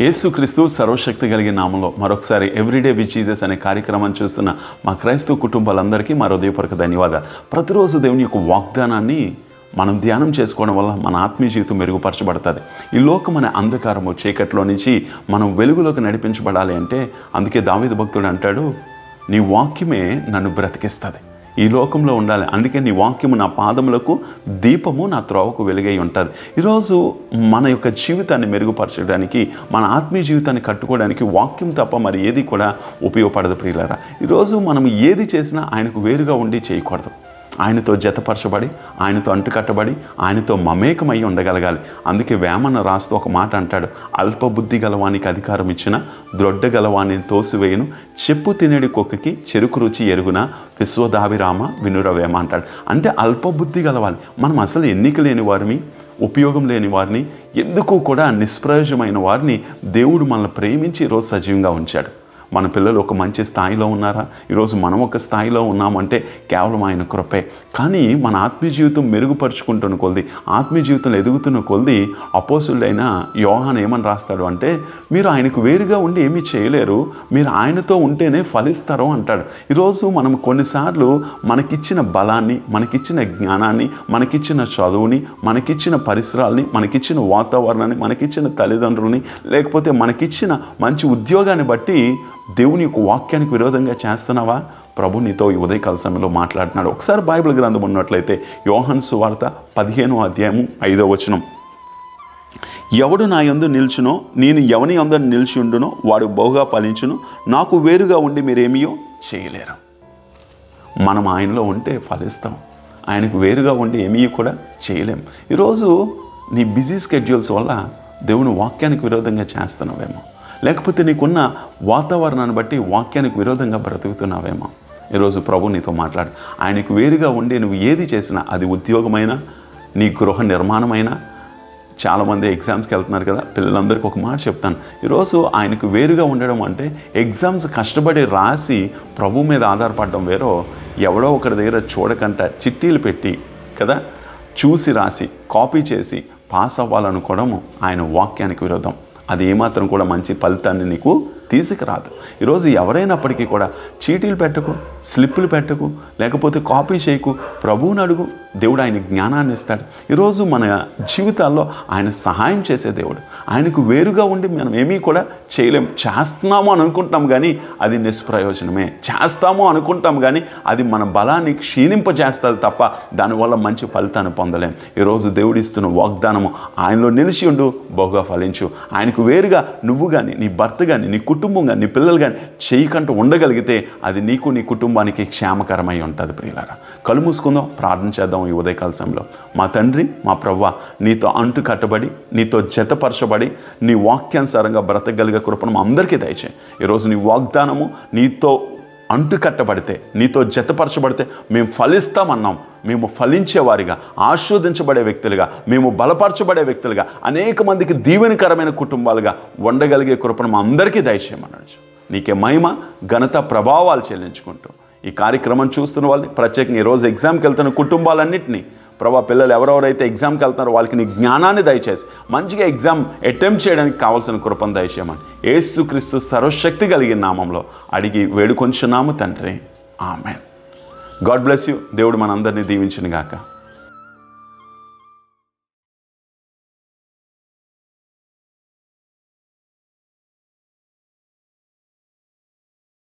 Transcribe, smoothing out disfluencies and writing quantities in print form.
యేసుక్రీస్తు సర్వశక్తి కలిగిన నామంలో మరొకసారి ఎవ్రీడే విత్ జీసస్ అనే కార్యక్రమాన్ని చూస్తున్న మా క్రైస్తవ కుటుంబాలందరికీ మా హృదయపూర్వక ధన్యవాదాలు. ప్రతిరోజు దేవుని యొక్క వాగ్దానాన్ని మనం ధ్యానం చేసుకోవడం వల్ల మన ఆత్మీయ జీవితం మెరుగుపరచబడుతుంది. ఈ లోకం అనే అంధకారము చీకట్లో నుంచి మనం వెలుగులోకి నడిపించబడాలి అంటే అందుకే దావీదు భక్తుడు అంటాడు, నీ వాక్యమే నన్ను బ్రతికిస్తుంది. ఈ లోకంలో ఉండాలి, అందుకే నీ వాక్యము నా పాదములకు దీపము, నా త్రోవకు వెలుగై ఉంటుంది. ఈరోజు మన యొక్క జీవితాన్ని మెరుగుపరచడానికి, మన ఆత్మీయ జీవితాన్ని కట్టుకోవడానికి వాక్యం తప్ప మరి ఏది కూడా ఉపయోగపడదు ప్రియులారా. ఈరోజు మనం ఏది చేసినా ఆయనకు వేరుగా ఉండి చేయకూడదు. ఆయనతో జతపరచబడి, ఆయనతో అంటుకట్టబడి, ఆయనతో మమేకమై ఉండగలగాలి. అందుకే వేమన రాస్తూ ఒక మాట అంటాడు, అల్పబుద్ధి గలవానికి అధికారం ఇచ్చిన ద్రొడ్డ గలవాని తోసివేయను, చెప్పు తినేడి కుక్కకి చెరుకు రుచి ఎరుగున, విశ్వదాభిరామ వినురవేమ అంటాడు. అంటే అల్పబుద్ధి గలవాలి. మనం అసలు ఎన్నిక లేని వారిని, ఉపయోగం లేని వారిని, ఎందుకు కూడా నిష్ప్రయోజనమైన వారిని దేవుడు మనల్ని ప్రేమించి ఈరోజు సజీవంగా ఉంచాడు. మన పిల్లలు ఒక మంచి స్థాయిలో ఉన్నారా? ఈరోజు మనం ఒక స్థాయిలో ఉన్నామంటే కేవలం ఆయన కృపే. కానీ మన ఆత్మీయ జీవితం మెరుగుపరుచుకుంటున్న కొలది, ఆత్మీయ జీవితంలో ఎదుగుతున్న కొలది అపోస్తుడైన యోహాను ఏమని రాస్తాడు అంటే, మీరు ఆయనకు వేరుగా ఉండి ఏమీ చేయలేరు, మీరు ఆయనతో ఉంటేనే ఫలిస్తారు అంటాడు. ఈరోజు మనం కొన్నిసార్లు మనకిచ్చిన బలాన్ని, మనకిచ్చిన జ్ఞానాన్ని, మనకిచ్చిన చదువుని, మనకిచ్చిన పరిసరాలని, మనకిచ్చిన వాతావరణాన్ని, మనకిచ్చిన తల్లిదండ్రులని, లేకపోతే మనకిచ్చిన మంచి ఉద్యోగాన్ని బట్టి దేవుని యొక్క వాక్యానికి విరోధంగా చేస్తున్నావా? ప్రభు నీతో ఈ ఉదయకాల సమయంలో మాట్లాడుతున్నాడు. ఒకసారి బైబిల్ గ్రంథం ఉన్నట్లయితే యోహాను సువార్త 15వ అధ్యాయము 5వ వచనం, ఎవడు నా యందు నిల్చునో, నేను ఎవని యందు నిలిచి ఉండునో వాడు బహుగా ఫలించును, నాకు వేరుగా ఉండి మీరేమీయో చేయలేరు. మనం ఆయనలో ఉంటే ఫలిస్తాం, ఆయనకు వేరుగా ఉండి ఏమీ కూడా చేయలేం. ఈరోజు నీ బిజీ స్కెడ్యూల్స్ వల్ల దేవుని వాక్యానికి విరోధంగా చేస్తున్నావేమో, లేకపోతే నీకున్న వాతావరణాన్ని బట్టి వాక్యానికి విరోధంగా బ్రతుకుతున్నావేమో. ఈరోజు ప్రభు నీతో మాట్లాడు. ఆయనకు వేరుగా ఉండి నువ్వు ఏది చేసినా, అది ఉద్యోగమైనా, నీ గృహ నిర్మాణమైనా, చాలామంది ఎగ్జామ్స్కి వెళ్తున్నారు కదా, పిల్లలందరికీ ఒక మాట చెప్తాను. ఈరోజు ఆయనకు వేరుగా ఉండడం అంటే ఎగ్జామ్స్ కష్టపడి రాసి ప్రభు మీద ఆధారపడడం వేరో, ఎవడో ఒకరి దగ్గర చూడకంట చిట్టీలు పెట్టి కదా చూసి రాసి కాపీ చేసి పాస్ అవ్వాలనుకోవడము ఆయన వాక్యానికి విరోధం. అది ఏమాత్రం కూడా మంచి ఫలితాన్ని నీకు తీసుకురాదు. ఈరోజు ఎవరైనప్పటికీ కూడా చీటీలు పెట్టకు, స్లిప్పులు పెట్టకు, లేకపోతే కాపీ చేయకు, ప్రభువుని అడుగు, దేవుడు ఆయన జ్ఞానాన్ని ఇస్తాడు. ఈరోజు మన జీవితాల్లో ఆయన సహాయం చేసే దేవుడు. ఆయనకు వేరుగా ఉండి మనం ఏమీ కూడా చేయలేం. చేస్తున్నాము అని అనుకుంటాం కానీ అది నిష్ప్రయోజనమే. చేస్తాము అనుకుంటాం కానీ అది మన బలాన్ని క్షీణింపజేస్తుంది తప్ప దానివల్ల మంచి ఫలితాన్ని పొందలేం. ఈరోజు దేవుడు ఇస్తున్న వాగ్దానము, ఆయనలో నిలిచి ఉండు, బహుగా ఫలించు. ఆయనకు వేరుగా నువ్వు కానీ, నీ భర్త కానీ, నీ కుటుంబం కానీ, నీ పిల్లలు కానీ చేయకంటూ ఉండగలిగితే అది నీకు, నీ కుటుంబానికి క్షేమకరమై ఉంటుంది ప్రియులారా. కళ్ళు మూసుకుందాం, ప్రార్థన చేద్దాం. ఈ ఉదయకాల సమయంలో మా తండ్రి, మా ప్రభువా, నీతో అంటు కట్టబడి, నీతో జతపరచబడి, నీ వాక్యానుసారంగా బ్రతకగలిగే కృపను మా అందరికీ దయచేయి. ఈరోజు నీ వాగ్దానము నీతో అంటు కట్టబడితే, నీతో జతపరచబడితే మేము ఫలిస్తామన్నాం. మేము ఫలించేవారిగా, ఆశీర్వదించబడే వ్యక్తులుగా, మేము బలపరచబడే వ్యక్తులుగా, అనేక మందికి దీవెనకరమైన కుటుంబాలుగా ఉండగలిగే కృపను మా అందరికీ దయచేయమన్నాడు. నీకే మహిమ, ఘనత, ప్రభావాలు చెల్లించుకుంటూ ఈ కార్యక్రమం చూస్తున్న వాళ్ళని, ప్రత్యేకంగా ఈరోజు ఎగ్జామ్కి వెళ్తున్న కుటుంబాలన్నింటినీ ప్రభా, పిల్లలు ఎవరెవరైతే ఎగ్జామ్కి వెళ్తున్నారో వాళ్ళకి నీ జ్ఞానాన్ని దయచేసి మంచిగా ఎగ్జామ్ అటెంప్ట్ చేయడానికి కావాల్సిన కృపను దయచేయమని యేసుక్రీస్తు సర్వశక్తి కలిగిన నామంలో అడిగి వేడుకొంచున్నాము తండ్రి, ఆమేన్. God bless you. దేవుడు మనందరినీ దీవించును గాక.